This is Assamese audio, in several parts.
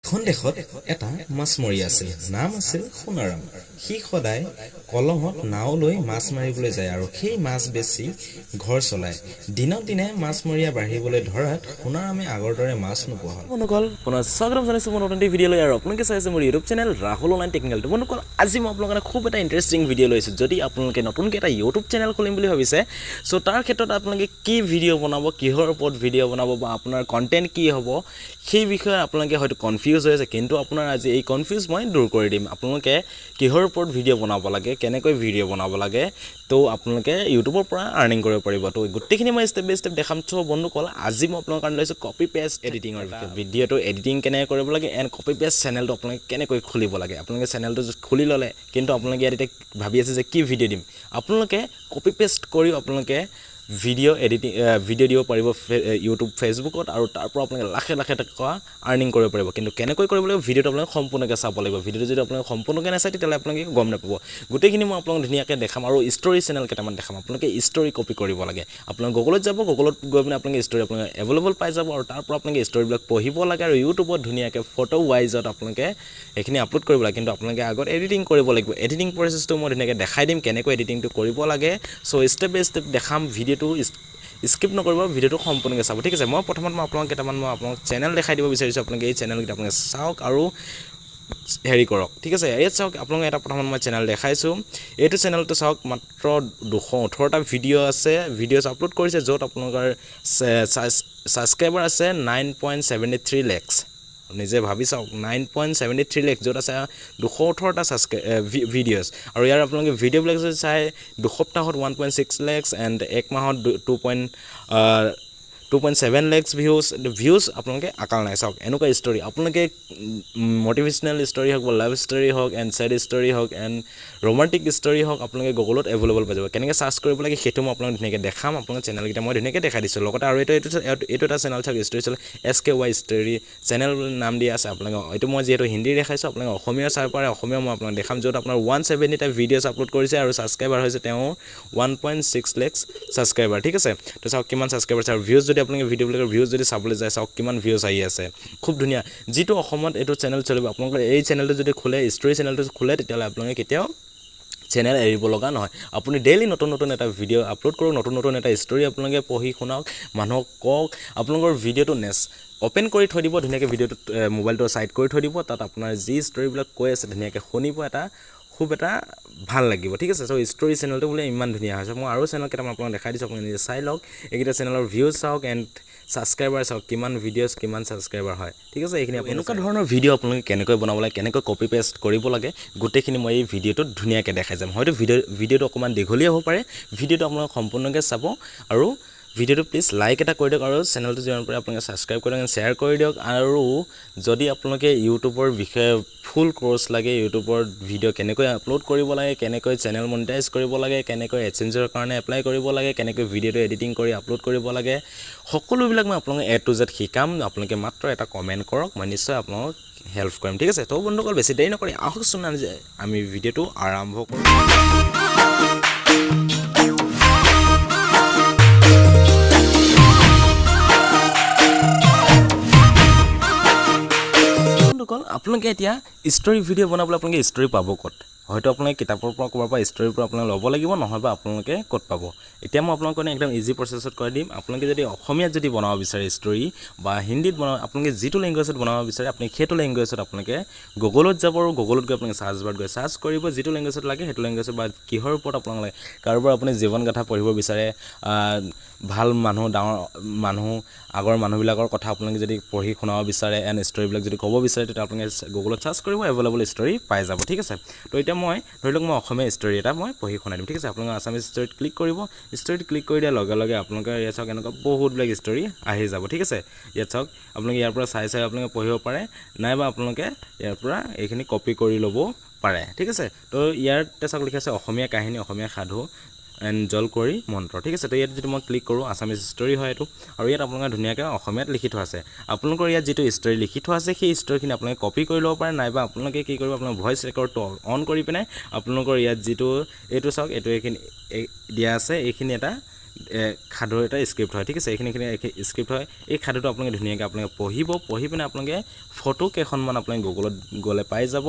এখন দেশত এটা মাছমৰীয়া আছিল নাম আছিল সোণাৰাম সি সদায় কলহত নাও লৈ মাছ মাৰিবলৈ যায় আৰু সেই মাছ বেছি ঘৰ চলায় দিনক দিনে মাছমৰীয়া বাঢ়িবলৈ ধৰাত সোণাৰামে আগৰ দৰে মাছ নোপোৱা হ'ল বন্ধুসকল পুনৰ স্বাগতম জনাইছোঁ মোৰ নতুন ভিডিঅ' লৈ আৰু আপোনালোকে চাই আছে মোৰ YouTube channel Rahul online technical বন্ধুসকল আজি মই আপোনালোকৰ খুব এটা ইণ্টাৰেষ্টিং ভিডিঅ' লৈছোঁ যদি আপোনালোকে নতুনকৈ এটা ইউটিউব চেনেল খুলিম বুলি ভাবিছে চ' তাৰ ক্ষেত্ৰত আপোনালোকে কি ভিডিঅ' বনাব কিহৰ ওপৰত ভিডিঅ' বনাব বা আপোনাৰ কণ্টেণ্ট কি হ'ব সেই বিষয়ে আপোনালোকে হয়তো কনফিউজ হৈ আছে কিন্তু আপোনাৰ আজি এই কনফিউজ মই দূৰ কৰি দিম আপোনালোকে কিহৰ ওপৰত ভিডিঅ' বনাব লাগে কেনেকৈ ভিডিঅ' বনাব লাগে তো আপোনালোকে ইউটিউবৰ পৰা আৰ্নিং কৰিব পাৰিব তো গোটেইখিনি মই ষ্টেপ বাই ষ্টেপ দেখাম চ' বন্ধুসকল আজি মই আপোনালোকৰ কাৰণে লৈছোঁ কপি পেষ্ট এডিটিঙৰ ভিডিঅ'টো এডিটিং কেনেকৈ কৰিব লাগে এণ্ড কপি পেষ্ট চেনেলটো আপোনালোকে কেনেকৈ খুলিব লাগে আপোনালোকে চেনেলটো খুলি ল'লে কিন্তু আপোনালোকে ইয়াত এতিয়া ভাবি আছে যে কি ভিডিঅ' দিম আপোনালোকে কপি পেষ্ট কৰি আপোনালোকে ভিডিঅ' এডিটিং ভিডিঅ' দিব পাৰিব ইউটিউব ফেচবুকত আৰু তাৰ পৰা আপোনালোকে লাখে লাখে টকা আৰ্নিং কৰিব পাৰিব কিন্তু কেনেকৈ কৰিব লাগিব ভিডিঅ'টো আপোনালোকে সম্পূৰ্ণকৈ চাব লাগিব ভিডিঅ'টো যদি আপোনালোকে সম্পূৰ্ণকৈ নাচায় তেতিয়াহ'লে আপোনালোকে গম নাপাব গোটেইখিনি মই আপোনালোকক ধুনীয়াকৈ দেখাম আৰু ষ্টৰী চেনেল কেইটামান দেখাম আপোনালোকে ষ্টৰী কপি কৰিব লাগে আপোনালোকে গুগলত যাব গুগলত গৈ পিনে আপোনালোকে ষ্টৰী আপোনালোকে এভেইলেবল পাই যাব আৰু তাৰ পৰা আপোনালোকে ষ্টৰীবিলাক পঢ়িব লাগে আৰু ইউটিউবত ধুনীয়াকৈ ফটো ৱাইজত আপোনালোকে সেইখিনি আপলোড কৰিব লাগে কিন্তু আপোনালোকে আগত এডিটিং কৰিব লাগিব এডিটিং প্ৰচেছটো মই ধুনীয়াকৈ দেখাই দিম কেনেকৈ এডিটিংটো কৰিব লাগে চ' ষ্টেপ বাই ষ্টেপ দেখাম ভিডিঅ'টো স্কিপ নকৰিব ভিডিঅ'টো সম্পূৰ্ণকৈ চাব ঠিক আছে মই প্ৰথমত মই আপোনালোক কেইটামান মই আপোনালোক চেনেল দেখাই দিব বিচাৰিছোঁ আপোনালোকে এই চেনেলকেইটা আপোনালোকে চাওক আৰু হেৰি কৰক ঠিক আছে ইয়াত চাওক আপোনালোকে এটা প্ৰথমত মই চেনেল দেখাইছোঁ এইটো চেনেলটো চাওক মাত্ৰ 218টা ভিডিঅ' আছে ভিডিঅ'ছ আপলোড কৰিছে য'ত আপোনালোকৰ ছাবস্ক্ৰাইবাৰ আছে 9.73 lakhs নিজে ভাবি চাওক 9.73 lakhs য'ত আছে 218টা ভিডিঅ'ছ আৰু ইয়াৰ আপোনালোকে ভিডিঅ'বিলাক যদি চাই দুসপ্তাহত 1.6 lakhs এণ্ড এক মাহত 2.7 lakhs ভিউজ আপোনালোকে আকাল নাই চাওক এনেকুৱা ষ্টৰী আপোনালোকে মটিভেশ্যনেল ষ্টৰী হওক বা লাভ ষ্টৰী হওক এণ্ড ছেড ষ্টৰী হওক এণ্ড ৰোমাণ্টিক ষ্টৰী হওক আপোনালোকে গুগলত এভেইলেবল পাই যাব কেনেকৈ চাৰ্চ কৰিব লাগে সেইটো মই আপোনালোক ধুনীয়াকৈ দেখাম আপোনালোকৰ চেনেলকেইটা মই ধুনীয়াকৈ দেখাই দিছোঁ লগতে আৰু এইটো এটা চেনেল চাওক story channel SKY story channel নাম দিয়া আছে আপোনালোকে এইটো মই যিহেতু হিন্দী দেখাইছোঁ আপোনালোকে অসমীয়া চাই পাৰে অসমীয়া মই আপোনাক দেখাম য'ত আপোনাৰ 170টা ভিডিঅ'ছ আপলোড কৰিছে আৰু ছাবস্ক্ৰাইবাৰ হৈছে তেওঁৰ 1.6 lakhs ছাবস্ক্ৰাইবাৰ ঠিক আছে তো চাওক কিমান ছাবস্ক্ৰাইবাৰ আছে আৰু ভিউজ যদি আপোনালোকে ভিডিঅ'বিলাকৰ ভিউজ যদি চাবলৈ যায় চাওক কিমান ভিউজ আহি আছে খুব ধুনীয়া যিটো অসমত এইটো চেনেল চলিব আপোনালোকৰ এই চেনেলটো যদি খোলে ষ্টৰী চেনেলটো খোলে তেতিয়াহ'লে আপোনালোকে কেতিয়াও চেনেল এৰিব লগা নহয় আপুনি ডেইলি নতুন নতুন এটা ভিডিঅ' আপলোড কৰক নতুন নতুন এটা ষ্টৰী আপোনালোকে পঢ়ি শুনাওক মানুহক কওক আপোনালোকৰ ভিডিঅ'টো অ'পেন কৰি থৈ দিব ধুনীয়াকৈ ভিডিঅ'টো মোবাইলটো ছাইড কৰি থৈ দিব তাত আপোনাৰ যি ষ্টৰীবিলাক কৈ আছে ধুনীয়াকৈ শুনিব খুব এটা ভাল লাগিব ঠিক আছে চ' ষ্টৰী চেনেলটো বোলে ইমান ধুনীয়া হৈছে মই আৰু চেনেল কেইটামান আপোনাক দেখাই দিছোঁ আপুনি নিজে চাই লওক এইকেইটা চেনেলৰ ভিউজ চাওক এণ্ড ছাবস্ক্ৰাইবাৰ চাওক কিমান ভিডিঅ'ছ কিমান ছাবস্ক্ৰাইবাৰ হয় ঠিক আছে এইখিনি এনেকুৱা ধৰণৰ ভিডিঅ' আপোনালোকে কেনেকৈ বনাব লাগে কেনেকৈ কপি পেষ্ট কৰিব লাগে গোটেইখিনি মই এই ভিডিঅ'টোত ধুনীয়াকৈ দেখাই যাম হয়তো ভিডিঅ'টো অকণমান দীঘলীয়া হ'ব পাৰে ভিডিঅ'টো আপোনালোকে সম্পূৰ্ণকৈ চাব আৰু ভিডিঅ'টো প্লিজ লাইক এটা কৰি দিয়ক আৰু চেনেলটো যিমান পাৰে আপোনালোকে ছাবস্ক্ৰাইব কৰি দিয়ক শ্বেয়াৰ কৰি দিয়ক আৰু যদি আপোনালোকে ইউটিউবৰ বিষয়ে ফুল কোৰ্চ লাগে ইউটিউবৰ ভিডিঅ' কেনেকৈ আপলোড কৰিব লাগে কেনেকৈ চেনেল মনিটাইজ কৰিব লাগে কেনেকৈ এডচেঞ্চৰ কাৰণে এপ্লাই কৰিব লাগে কেনেকৈ ভিডিঅ'টো এডিটিং কৰি আপলোড কৰিব লাগে সকলোবিলাক মই আপোনালোকে A to Z শিকাম আপোনালোকে মাত্ৰ এটা কমেণ্ট কৰক মই নিশ্চয় আপোনালোকক হেল্প কৰিম ঠিক আছে তো বন্ধুসকল বেছি দেৰি নকৰি আহকচোন আমি ভিডিঅ'টো আৰম্ভ কৰোঁ আপোনালোকে এতিয়া ষ্টৰী ভিডিঅ' বনাবলৈ আপোনালোকে ষ্টৰী পাব ক'ত হয়তো আপোনালোকে কিতাপৰ পৰা ক'ৰবাৰ পৰা ষ্টৰীৰ পৰা আপোনালোকে ল'ব লাগিব নহয়বা আপোনালোকে ক'ত পাব এতিয়া মই আপোনালোকৰ একদম ইজি প্ৰচেছত কৰি দিম আপোনালোকে যদি অসমীয়াত যদি বনাব বিচাৰে ষ্টৰী বা হিন্দীত আপোনালোকে যিটো লেংগুৱেজত বনাব বিচাৰে আপুনি সেইটো লেংগুৱেজত আপোনালোকে গুগলত যাব আৰু গুগলত গৈ আপোনালোকে চাৰ্চ বাৰত গৈ চাৰ্চ কৰিব যিটো লেংগুৱেজত লাগে সেইটো লেংগুৱেজত বা কিহৰ ওপৰত আপোনালোকে কাৰোবাৰ আপুনি জীৱন গাথা পঢ়িব বিচাৰে ভাল মানুহ ডাঙৰ মানুহ আগৰ মানুহবিলাকৰ কথা আপোনালোকে যদি পঢ়ি শুনাব বিচাৰে এণ্ড ষ্টৰীবিলাক যদি ক'ব বিচাৰে তেতিয়া আপোনালোকে গুগলত চাৰ্চ কৰিব এভেইলেবল ষ্টৰী পাই যাব ঠিক আছে তো এতিয়া মই ধৰি লওক মই অসমীয়া ষ্টৰী এটা মই পঢ়ি শুনাই দিম ঠিক আছে আপোনালোকে আছামিজ ষ্টৰীত ক্লিক কৰিব ষ্টৰীত ক্লিক কৰি দিয়াৰ লগে লগে আপোনালোকে ইয়াত চাওক এনেকুৱা বহুতবিলাক ষ্টৰী আহি যাব ঠিক আছে ইয়াত চাওক আপোনালোকে ইয়াৰ পৰা চাই আপোনালোকে পঢ়িব পাৰে নাইবা আপোনালোকে ইয়াৰ পৰা এইখিনি কপি কৰি ল'ব পাৰে ঠিক আছে তো ইয়াতে চাওক লিখা আছে অসমীয়া কাহিনী অসমীয়া সাধু এণ্ড জলকৰি মন্ত্ৰ ঠিক আছে তো ইয়াত যদি মই ক্লিক কৰোঁ আছামিজ ষ্টৰী হয় এইটো আৰু ইয়াত আপোনালোকে ধুনীয়াকৈ অসমীয়াত লিখি থোৱা আছে আপোনালোকৰ ইয়াত যিটো ষ্টৰী লিখি থোৱা আছে সেই ষ্টৰীখিনি আপোনালোকে কপি কৰি ল'ব পাৰে নাইবা আপোনালোকে কি কৰিব আপোনাৰ ভইচ ৰেকৰ্ডটো অন কৰি পিনে আপোনালোকৰ ইয়াত যিটো এইটো চাওক এইটো এইখিনি দিয়া আছে এইখিনি এটা খাদৰ এটা স্ক্ৰিপ্ট হয় ঠিক আছে এইখিনি স্ক্ৰিপ্ট হয় এই খাদৰটো আপোনালোকে ধুনীয়াকৈ আপোনালোকে পঢ়ি পিনে আপোনালোকে ফটো কেইখনমান আপোনালোকে গুগলত গ'লে পাই যাব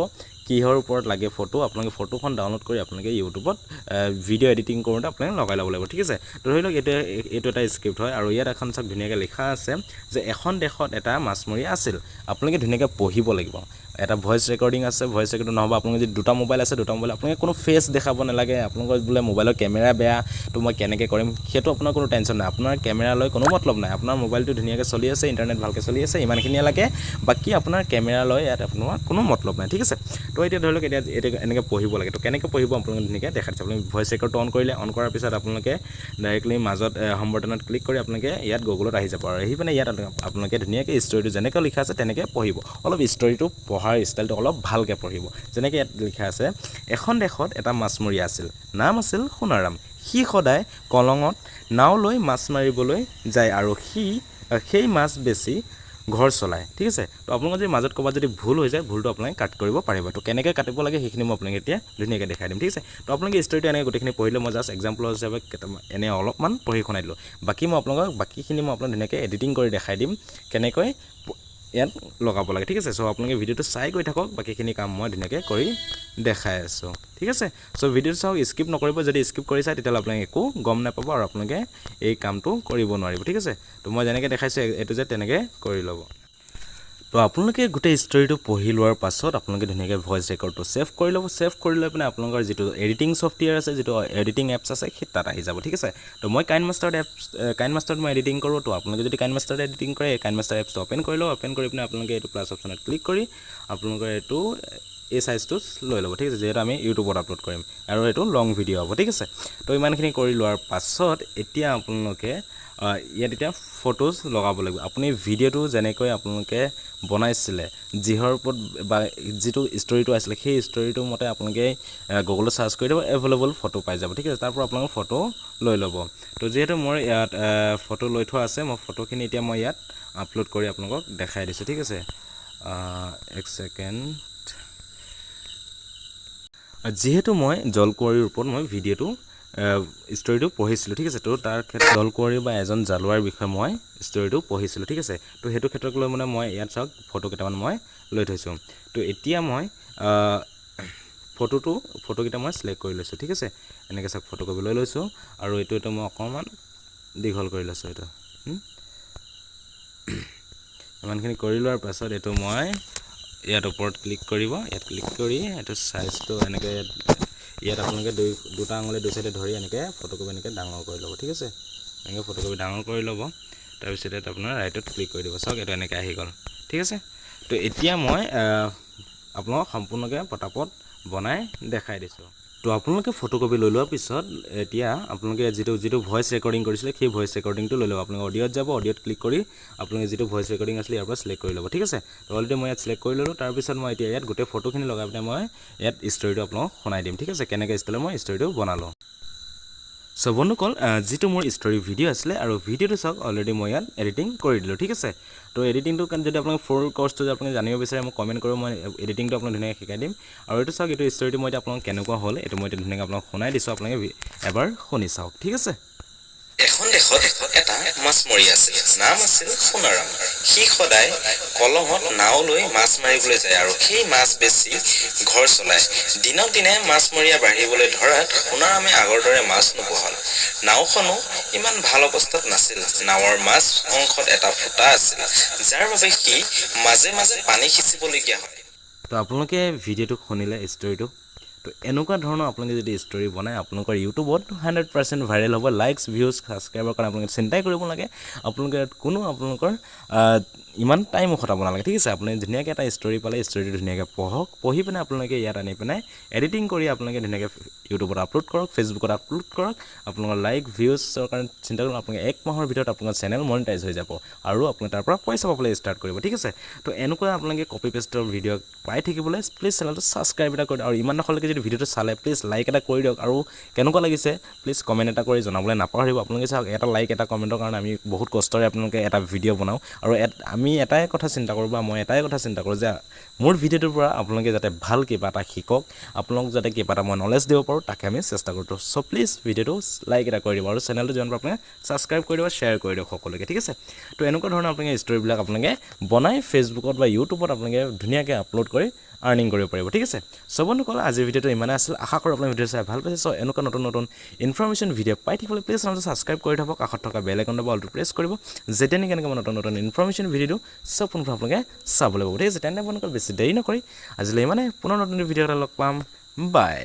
কিহৰ ওপৰত লাগে ফটো আপোনালোকে ফটোখন ডাউনলোড কৰি আপোনালোকে ইউটিউবত ভিডিঅ' এডিটিং কৰোঁতে আপোনালোকে লগাই ল'ব লাগিব ঠিক আছে তো ধৰি লওক এইটো এটা স্ক্ৰিপ্ট হয় আৰু ইয়াত এখন চাওক ধুনীয়াকৈ লিখা আছে যে এখন দেশত এটা মাছমৰীয়া আছিল আপোনালোকে ধুনীয়াকৈ পঢ়িব লাগিব এটা ভইচ ৰেকৰ্ডিং আছে ভইচ ৰেকৰ্ডিং নহ'ব আপোনালোকৰ যদি দুটা মোবাইল আছে দুটা মোবাইল আপোনালোকে কোনো ফেচ দেখাব নালাগে আপোনালোকৰ বোলে মোবাইলৰ কেমেৰা বেয়া তো মই কেনেকৈ কৰিম সেইটো আপোনাৰ কোনো টেনশ্যন নাই আপোনাৰ কেমেৰা লৈ কোনো মতলব নাই আপোনাৰ মোবাইলটো ধুনীয়াকৈ চলি আছে ইণ্টাৰনেট ভালকৈ চলি আছে ইমানখিনিয়ে লাগে বাকী আপোনাৰ কেমেৰা লৈ ইয়াত আপোনাৰ কোনো মতলব নাই ঠিক আছে তো এতিয়া ধৰি লওক এতিয়া এনেকৈ পঢ়িব লাগে তো কেনেকৈ পঢ়িব আপোনালোকে ধুনীয়াকৈ দেখাই দিছে আপোনালোকে ভইচ ৰেকৰ্ডটো অন কৰিলে অন কৰাৰ পিছত আপোনালোকে ডাইৰেক্টলি মাজত হোম বাটনত ক্লিক কৰি আপোনালোকে ইয়াত গুগলত আহি যাব আৰু আহি পিনে ইয়াত আপোনালোকে ধুনীয়াকৈ ষ্টৰিটো যেনেকৈ লিখা আছে তেনেকৈ পঢ়িব অলপ ষ্টৰিটো পঢ়াৰ ষ্টাইলটো অলপ ভালকৈ পঢ়িব যেনেকৈ ইয়াত লিখা আছে এখন দেশত এটা মাছমৰীয়া আছিল নাম আছিল সোণাৰাম সি সদায় কলঙত নাও লৈ মাছ মাৰিবলৈ যায় আৰু সেই মাছ বেছি ঘৰ চলায় ঠিক আছে তো আপোনালোকৰ যদি মাজত ক'ৰবাত যদি ভুল হৈ যায় ভুলটো আপোনালোকে কাট কৰিব পাৰিব তো কেনেকৈ কাটিব লাগে সেইখিনি মই আপোনালোকে এতিয়া ধুনীয়াকৈ দেখাই দিম ঠিক আছে তো আপোনালোকে ষ্টৰিটো এনেকৈ গোটেইখিনি পঢ়িলে মই জাষ্ট এক্সাম্পল হিচাপে এনে অলপমান পঢ়ি শুনাই দিলোঁ বাকী মই আপোনালোকক বাকীখিনি মই আপোনাক ধুনীয়াকৈ এডিটিং কৰি দেখাই দিম কেনেকৈ ইয়াত লগাব লাগে ঠিক আছে চ' আপোনালোকে ভিডিঅ'টো চাই গৈ থাকক বাকীখিনি কাম মই ধুনীয়াকৈ কৰি দেখাই আছোঁ ঠিক আছে চ' ভিডিঅ'টো চাওক স্কিপ নকৰিব যদি স্কিপ কৰি চাই তেতিয়াহ'লে আপোনালোকে একো গম নাপাব আৰু আপোনালোকে এই কামটো কৰিব নোৱাৰিব ঠিক আছে তো মই যেনেকৈ দেখাইছোঁ এইটো যে তেনেকৈ কৰি ল'ব তো আপোনালোকে গোটেই ষ্টৰিটো পঢ়ি লোৱাৰ পাছত আপোনালোকে ধুনীয়াকৈ ভইচ ৰেকৰ্ডটো ছেভ কৰি ল'ব ছেভ কৰি লৈ পিনে আপোনালোকৰ যিটো এডিটিং ছফ্টৱেৰ আছে যিটো এডিটিং এপছ আছে সেই তাত আহি যাব ঠিক আছে তো মই কাইনমাষ্টাৰত মই এডিটিং কৰোঁ তো আপোনালোকে যদি কাইনমাষ্টাৰত এডিটিং কৰে কাইনমাষ্টাৰ এপছটো অ'পেন কৰি লওক অ'পেন কৰি পিনে আপোনালোকে এইটো প্লাছ অপশ্যনত ক্লিক কৰি আপোনালোকৰ এইটো এই চাইজটো লৈ ল'ব ঠিক আছে যিহেতু আমি ইউটিউবত আপলোড কৰিম আৰু এইটো লং ভিডিঅ' হ'ব ঠিক আছে তো ইমানখিনি কৰি লোৱাৰ পাছত এতিয়া আপোনালোকে ইয়াত এতিয়া ফটোজ লগাব লাগিব আপুনি ভিডিঅ'টো যেনেকৈ আপোনালোকে বনাইছিলে যিহৰ ওপৰত বা যিটো ষ্টৰিটো আছিলে সেই ষ্টৰিটো মতে আপোনালোকে গুগলত চাৰ্চ কৰি দিব এভেইলেবল ফটো পাই যাব ঠিক আছে তাৰ পৰা আপোনালোকে ফটো লৈ ল'ব তো যিহেতু মোৰ ইয়াত ফটো লৈ থোৱা আছে মই ফটোখিনি এতিয়া মই ইয়াত আপলোড কৰি আপোনালোকক দেখাই দিছোঁ ঠিক আছে এক ছেকেণ্ড যিহেতু মই জলকুঁৱৰীৰ ওপৰত মই ভিডিঅ'টো ষ্টৰিটো পঢ়িছিলোঁ ঠিক আছে তো তাৰ ক্ষেত্ৰত জলকুঁৱৰী বা এজন জালুৱাৰ বিষয়ে মই ষ্টৰিটো পঢ়িছিলোঁ ঠিক আছে তো সেইটো ক্ষেত্ৰক লৈ মানে মই ইয়াত চাওক ফটো কেইটামান মই লৈ থৈছোঁ তো এতিয়া মই ফটোকেইটা মই চিলেক্ট কৰি লৈছোঁ ঠিক আছে এনেকৈ চাওক ফটো কপি লৈ লৈছোঁ আৰু এইটো মই অকণমান দীঘল কৰি লৈছোঁ এইটো ইমানখিনি কৰি লোৱাৰ পাছত এইটো মই ইয়াত ওপৰত ক্লিক কৰিব ইয়াত ক্লিক কৰি এইটো চাইজটো এনেকৈ ইয়াত আপোনালোকে দুটা আঙুলি দুই চাইডে ধৰি এনেকৈ ফটোকপি এনেকৈ ডাঙৰ কৰি ল'ব ঠিক আছে এনেকৈ ফটোকপি ডাঙৰ কৰি ল'ব তাৰপিছত ইয়াত আপোনাৰ ৰাইটত ক্লিক কৰি দিব চাওক এইটো এনেকৈ আহি গ'ল ঠিক আছে তো এতিয়া মই আপোনালোকক সম্পূৰ্ণকৈ পটাপট বনাই দেখাই দিছোঁ তো আপোনালোকে ফটোকপি লৈ লোৱাৰ পিছত এতিয়া আপোনালোকে যিটো ভইচ ৰেকৰ্ডিং কৰিছিলে সেই ভইচ ৰেকৰ্ডিংটো লৈ ল'ব আপোনালোকে অডিঅ'ত যাব অডিঅ'ত ক্লিক কৰি আপোনালোকে যিটো ভইচ ৰেকৰ্ডিং আছিলে ইয়াৰ পৰা চিলেক্ট কৰি ল'ব ঠিক আছে তো অলৰেডি মই ইয়াত চিলেক্ট কৰি ল'লোঁ তাৰপিছত মই এতিয়া ইয়াত গোটেই ফটোখিনি লগাই পিনে মই ইয়াত ষ্টৰিটো আপোনালোকক শুনাই দিম ঠিক আছে কেনেকৈ ষ্টাইলত মই ষ্টৰিটো বনালোঁ চ' বন্ধুসকল যিটো মোৰ ষ্টৰি ভিডিঅ' আছিলে আৰু ভিডিঅ'টো চাওক অলৰেডি মই ইয়াত এডিটিং কৰি দিলোঁ ঠিক আছে তো এডিটিংটো যদি আপোনালোকে ফুল কৰ্চটো যদি আপুনি জানিব বিচাৰে মোক কমেণ্ট কৰিব মই এডিটিংটো আপোনাক ধুনীয়াকৈ শিকাই দিম আৰু এইটো চাওক এইটো ষ্টৰিটো মই এতিয়া আপোনালোক কেনেকুৱা হ'ল এইটো মই এতিয়া ধুনীয়াকৈ আপোনাক শুনাই দিছোঁ আপোনালোকে এবাৰ শুনি চাওক ঠিক আছে এখন দেশত এটা মাছমৰীয়া আছিল নাম আছিল সোণাৰাম সি সদায় কলঙত নাও লৈ মাছ মাৰিবলৈ যায় আৰু সেই মাছ বেচি ঘৰ চলায় দিনক দিনে মাছমৰীয়া বাঢ়িবলৈ ধৰাত সোণাৰামে আগৰ দৰে মাছ নোপোৱা হ'ল নাওখনো ইমান ভাল অৱস্থাত নাছিল নাৱৰ মাছ অংশত এটা ফুটা আছিল যাৰ বাবে সি মাজে মাজে পানী সিঁচিবলগীয়া হয় তো আপোনালোকে ভিডিঅ'টো শুনিলে ষ্টৰিটো তো এনেকুৱা ধৰণৰ আপোনালোকে যদি ষ্টৰি বনায় আপোনালোকৰ ইউটিউবত 100% ভাইৰেল হ'ব লাইকছ ভিউজ ছাবস্ক্ৰাইবৰ কাৰণে আপোনালোকে চিন্তাই কৰিব নালাগে আপোনালোকে কোনো আপোনালোকৰ ইমান টাইমো খটাব নালাগে ঠিক আছে আপুনি ধুনীয়াকৈ এটা ষ্টৰি পালে ষ্টৰিটো ধুনীয়াকৈ পঢ়ি পিনে আপোনালোকে ইয়াত আনি পিনে এডিটিং কৰি আপোনালোকে ধুনীয়াকৈ ইউটিউবত আপলোড কৰক ফেচবুকত আপলোড কৰক আপোনালোকৰ লাইক ভিউজৰ কাৰণে চিন্তা কৰক আপোনালোকে 1 মাহৰ ভিতৰত আপোনাৰ চেনেল মনিটাইজ হৈ যাব আৰু আপুনি তাৰ পৰা পইচা পাবলৈ ষ্টাৰ্ট কৰিব ঠিক আছে তো এনেকুৱা আপোনালোকে কপি পেষ্টৰ ভিডিঅ' পাই থাকিবলৈ প্লিজ চেনেলটো ছাবস্ক্ৰাইব এটা কৰি আৰু ইমান নহ'লেকে যদি ভিডিঅ'টো চালে প্লিজ লাইক এটা কৰি দিয়ক আৰু কেনেকুৱা লাগিছে প্লিজ কমেণ্ট এটা কৰি জনাবলৈ নাপাহৰিব আপোনালোকে চাওক এটা লাইক এটা কমেণ্টৰ কাৰণে আমি বহুত কষ্টৰে আপোনালোকে এটা ভিডিঅ' বনাওঁ আৰু আমি এটাই কথা চিন্তা কৰোঁ বা মই এটাই কথা চিন্তা কৰোঁ যে মোৰ ভিডিঅ'টোৰ পৰা আপোনালোকে যাতে ভাল কিবা এটা শিকক আপোনালোক যাতে কিবা এটা মই নলেজ দিব পাৰোঁ পাৰোঁ তাকে আমি চেষ্টা কৰোঁ চ' প্লিজ ভিডিঅ'টো লাইক এটা কৰি দিব আৰু চেনেলটো যিমান পাৰে আপোনালোকে ছাবস্ক্ৰাইব কৰি দিব শ্বেয়াৰ কৰি দিয়ক সকলোকে ঠিক আছে তো এনেকুৱা ধৰণৰ আপোনালোকে ষ্টৰিবিলাক আপোনালোকে বনাই ফেচবুকত বা ইউটিউবত আপোনালোকে ধুনীয়াকৈ আপলোড কৰি আৰ্নিং কৰিব পাৰিব ঠিক আছে চ' বন্ধুসকল আজিৰ ভিডিঅ'টো ইমানে আছিল আশা কৰোঁ আপোনালোকে ভিডিঅ' চাই ভাল পাইছে চ' এনেকুৱা নতুন ইনফৰমেশ্যন ভিডিঅ' পাই থাকিবলৈ প্লিজ চেনেলটো ছাবস্ক্ৰাইব কৰি থ'ব কাষত থকা বেল আইকনটো অলটো প্ৰেছ কৰিব যেতিয়া নেকি এনেকৈ নতুন ইনফৰমেশ্যন ভিডিঅ'টো চব পোনপ্ৰথমে আপোনালোকে চাবলৈ পাব ঠিক আছে তেন্তে বন্ধুসকল বেছি দেৰি নকৰি আজিলৈ ইমানে পুনৰ নতুন ভিডিঅ' এটা লগ পাম বাই